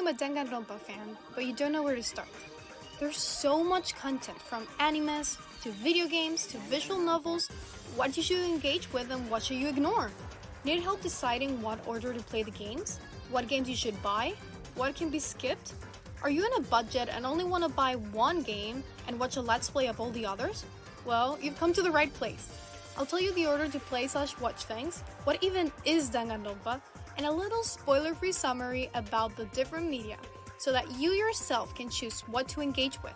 a Danganronpa fan, but you don't know where to start. There's so much content from animes, to video games, to visual novels. What you should engage with and what should you ignore? Need help deciding what order to play the games? What games you should buy? What can be skipped? Are you on a budget and only want to buy one game and watch a let's play of all the others? Well, you've come to the right place. I'll tell you the order to play / watch things, what even is Danganronpa, and a little spoiler-free summary about the different media, so that you yourself can choose what to engage with.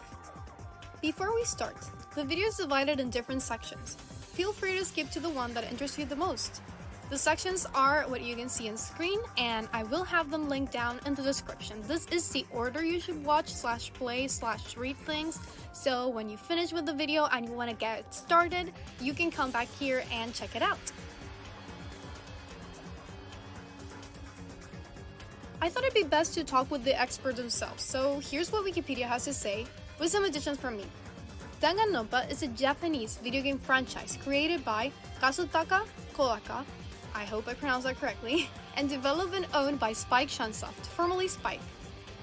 Before we start, the video is divided in different sections. Feel free to skip to the one that interests you the most. The sections are what you can see on screen, and I will have them linked down in the description. This is the order you should watch / play / read things, so when you finish with the video and you want to get started, you can come back here and check it out. I thought it'd be best to talk with the experts themselves, so here's what Wikipedia has to say, with some additions from me. Danganronpa is a Japanese video game franchise created by Kazutaka Kodaka, I hope I pronounced that correctly, and developed and owned by Spike Chunsoft, formerly Spike.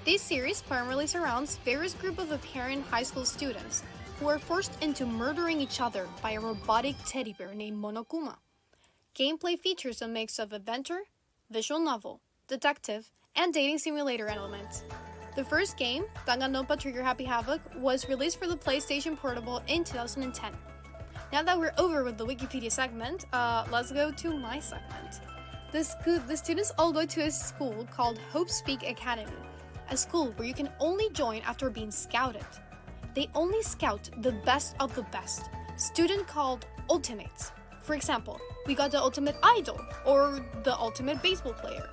This series primarily surrounds various group of apparent high school students who are forced into murdering each other by a robotic teddy bear named Monokuma. Gameplay features a mix of adventure, visual novel, detective, and dating simulator elements. The first game, Danganronpa Trigger Happy Havoc, was released for the PlayStation Portable in 2010. Now that we're over with the Wikipedia segment, let's go to my segment. The students all go to a school called Hope Speak Academy, a school where you can only join after being scouted. They only scout the best of the best, student called ultimates. For example, we got the ultimate idol, or the ultimate baseball player.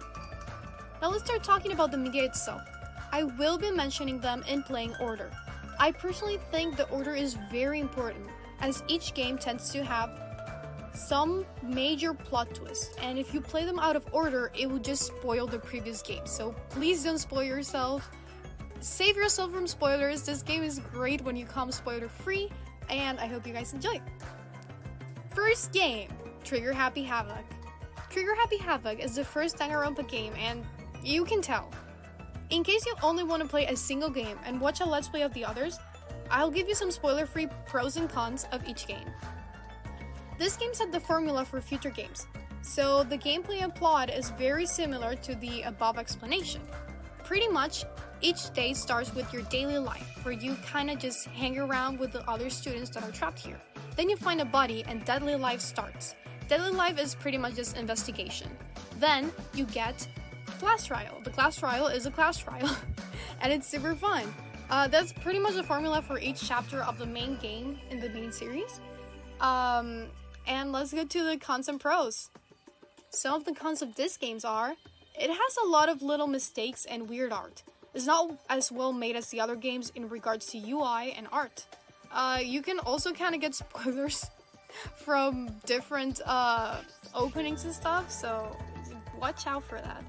Now let's start talking about the media itself. I will be mentioning them in playing order. I personally think the order is very important, as each game tends to have some major plot twists, and if you play them out of order, it will just spoil the previous game. So please don't spoil yourself. Save yourself from spoilers. This game is great when you come spoiler free, and I hope you guys enjoy. First game, Trigger Happy Havoc. Trigger Happy Havoc is the first Danganronpa game, and you can tell. In case you only want to play a single game and watch a let's play of the others, I'll give you some spoiler-free pros and cons of each game. This game set the formula for future games, so the gameplay and plot is very similar to the above explanation. Pretty much, each day starts with your daily life, where you kinda just hang around with the other students that are trapped here. Then you find a body and Deadly Life starts. Deadly Life is pretty much just investigation. Then you get class trial. The class trial is a class trial, and it's super fun. That's pretty much the formula for each chapter of the main game in the main series. And let's go to the cons and pros. Some of the cons of this game are, it has a lot of little mistakes and weird art. It's not as well made as the other games in regards to UI and art. You can also kind of get spoilers from different openings and stuff, so watch out for that.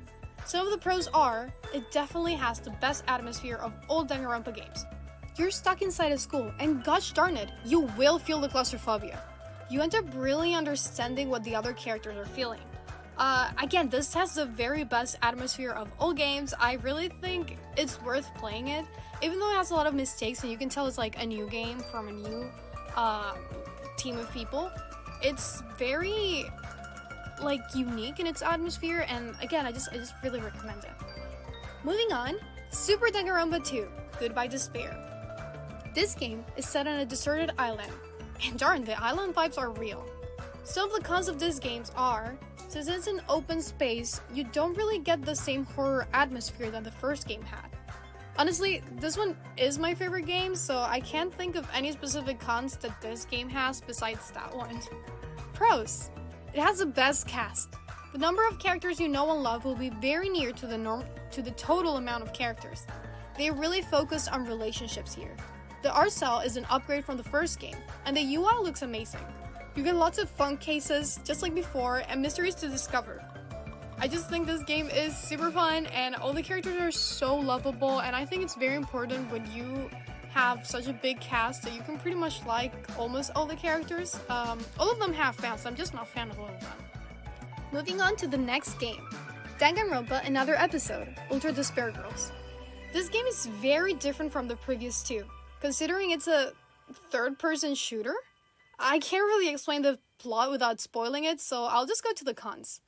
Some of the pros are, it definitely has the best atmosphere of all Danganronpa games. You're stuck inside a school, and gosh darn it, you will feel the claustrophobia. You end up really understanding what the other characters are feeling. Again, this has the very best atmosphere of all games. I really think it's worth playing it, even though it has a lot of mistakes, and you can tell it's like a new game from a new team of people. It's very unique in its atmosphere, and again, I just really recommend it. Moving on, Super Danganronpa 2, Goodbye Despair. This game is set on a deserted island, and darn, the island vibes are real. Some of the cons of this game are, since it's an open space, you don't really get the same horror atmosphere that the first game had. Honestly, this one is my favorite game, so I can't think of any specific cons that this game has besides that one. Pros. It has the best cast. The number of characters you know and love will be very near to the total amount of characters. They really focus on relationships here. The art style is an upgrade from the first game, and the UI looks amazing. You get lots of fun cases, just like before, and mysteries to discover. I just think this game is super fun, and all the characters are so lovable, and I think it's very important when you have such a big cast that you can pretty much like almost all the characters. All of them have fans, I'm just not a fan of all of them. Moving on to the next game, Danganronpa Another Episode, Ultra Despair Girls. This game is very different from the previous two, considering it's a third-person shooter. I can't really explain the plot without spoiling it, so I'll just go to the cons.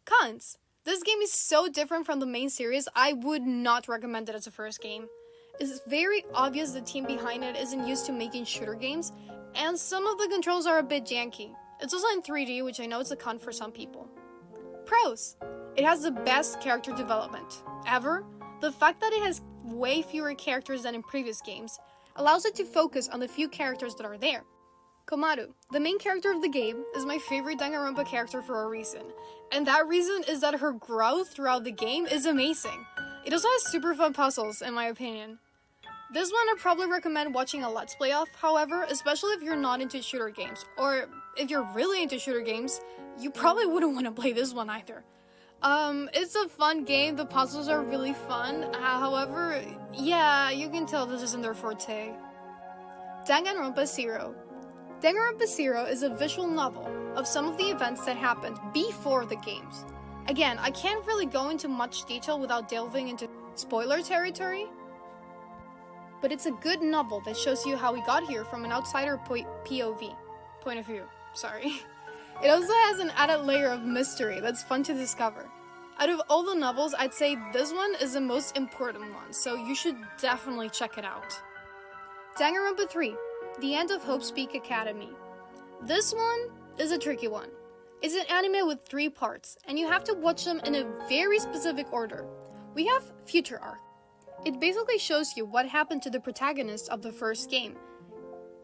Cons. This game is so different from the main series, I would not recommend it as a first game. It's very obvious the team behind it isn't used to making shooter games, and some of the controls are a bit janky. It's also in 3D, which I know is a con for some people. Pros. It has the best character development ever. The fact that it has way fewer characters than in previous games allows it to focus on the few characters that are there. Komaru, the main character of the game, is my favorite Danganronpa character for a reason, and that reason is that her growth throughout the game is amazing. It also has super fun puzzles, in my opinion. This one I'd probably recommend watching a Let's Play of, however, especially if you're not into shooter games, or if you're really into shooter games, you probably wouldn't want to play this one either. It's a fun game, the puzzles are really fun, however, yeah, you can tell this isn't their forte. Danganronpa 0. Danganronpa 0 is a visual novel of some of the events that happened before the games. Again, I can't really go into much detail without delving into spoiler territory, but it's a good novel that shows you how we got here from an outsider point of view. It also has an added layer of mystery that's fun to discover. Out of all the novels, I'd say this one is the most important one, so you should definitely check it out. Danganronpa 3, The End of Hope's Peak Academy. This one is a tricky one. It's an anime with 3 parts, and you have to watch them in a very specific order. We have Future Arc. It basically shows you what happened to the protagonist of the first game.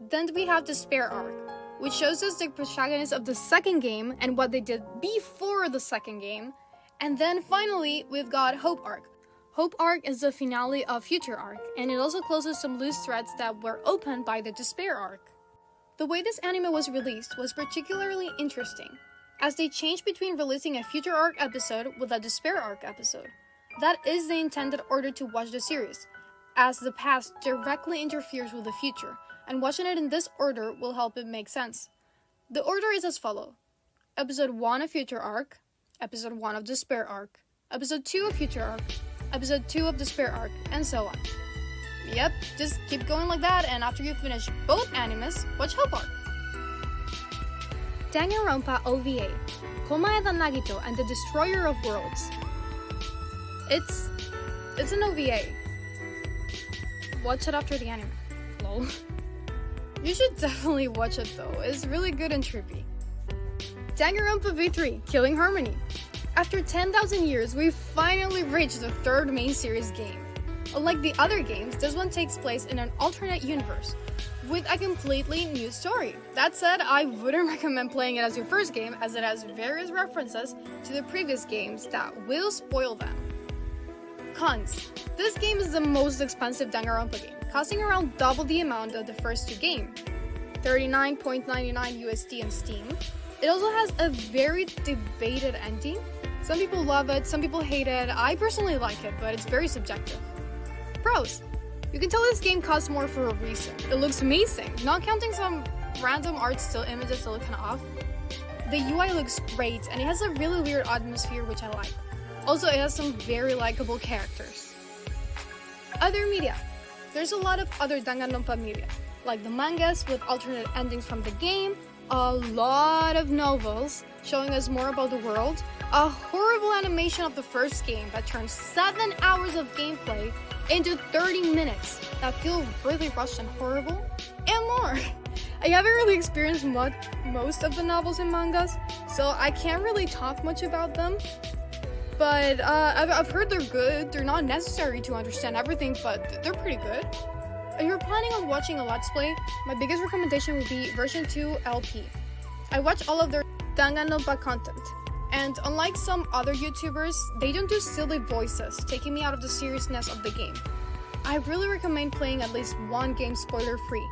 Then we have Despair Arc, which shows us the protagonist of the second game and what they did before the second game. And then finally, we've got Hope Arc. Hope Arc is the finale of Future Arc, and it also closes some loose threads that were opened by the Despair Arc. The way this anime was released was particularly interesting, as they changed between releasing a Future Arc episode with a Despair Arc episode. That is the intended order to watch the series, as the past directly interferes with the future, and watching it in this order will help it make sense. The order is as follows: Episode 1 of Future Arc, Episode 1 of Despair Arc, Episode 2 of Future Arc, Episode 2 of Despair Arc, and so on. Yep, just keep going like that, and after you finish both animes, watch Hope Arc. Danganronpa OVA, Komaeda Nagito and the Destroyer of Worlds. It's an OVA. Watch it after the anime. Lol. You should definitely watch it though, it's really good and trippy. Danganronpa V3, Killing Harmony. After 10,000 years, we've finally reached the third main series game. Unlike the other games, this one takes place in an alternate universe, with a completely new story. That said, I wouldn't recommend playing it as your first game, as it has various references to the previous games that will spoil them. Cons. This game is the most expensive Danganronpa game, costing around double the amount of the first 2 games, $39.99 USD on Steam. It also has a very debated ending. Some people love it, some people hate it. I personally like it, but it's very subjective. Pros. You can tell this game costs more for a reason. It looks amazing, not counting some random art still images that look kinda off. The UI looks great, and it has a really weird atmosphere which I like. Also, it has some very likable characters. Other media. There's a lot of other Danganronpa media, like the mangas with alternate endings from the game, a lot of novels showing us more about the world, a horrible animation of the first game that turns 7 hours of gameplay into 30 minutes that feel really rushed and horrible, and more. I haven't really experienced most of the novels and mangas, so I can't really talk much about them. But I've heard they're good. They're not necessary to understand everything, but they're pretty good. If you're planning on watching a Let's Play, my biggest recommendation would be version 2 LP. I watch all of their Danganronpa content, and unlike some other YouTubers, they don't do silly voices, taking me out of the seriousness of the game. I really recommend playing at least one game spoiler-free.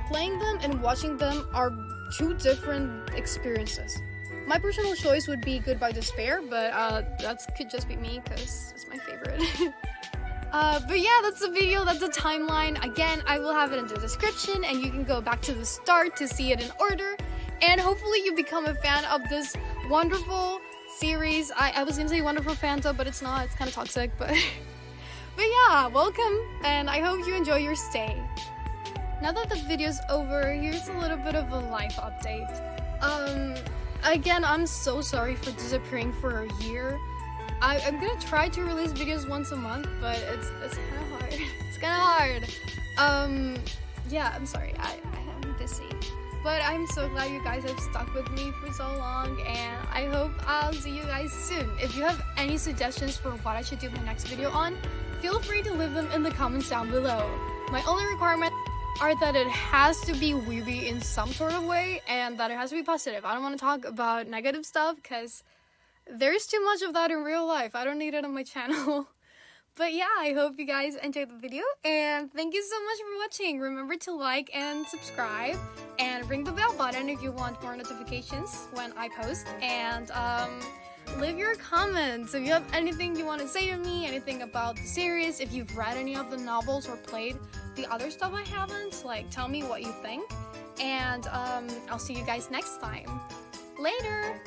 Playing them and watching them are 2 different experiences. My personal choice would be Goodbye Despair, but that could just be me because it's my favorite. But yeah, that's the video, that's the timeline. Again, I will have it in the description, and you can go back to the start to see it in order. And hopefully you become a fan of this wonderful series. I was gonna say wonderful fandom, but it's not, it's kind of toxic, but But yeah, welcome, and I hope you enjoy your stay. Now that the video's over, here's a little bit of a life update. Again, I'm so sorry for disappearing for a year. I'm gonna try to release videos once a month, but it's kind of hard. It's kind of hard. Yeah, I'm sorry. I'm busy. But I'm so glad you guys have stuck with me for so long, and I hope I'll see you guys soon. If you have any suggestions for what I should do my next video on, feel free to leave them in the comments down below. My only requirements are that it has to be weeby in some sort of way, and that it has to be positive. I don't want to talk about negative stuff, because there's too much of that in real life. I don't need it on my channel. But yeah, I hope you guys enjoyed the video, and thank you so much for watching. Remember to like and subscribe, and ring the bell button if you want more notifications when I post, and leave your comments if you have anything you want to say to me, anything about the series, if you've read any of the novels or played the other stuff I haven't, like tell me what you think, and I'll see you guys next time. Later!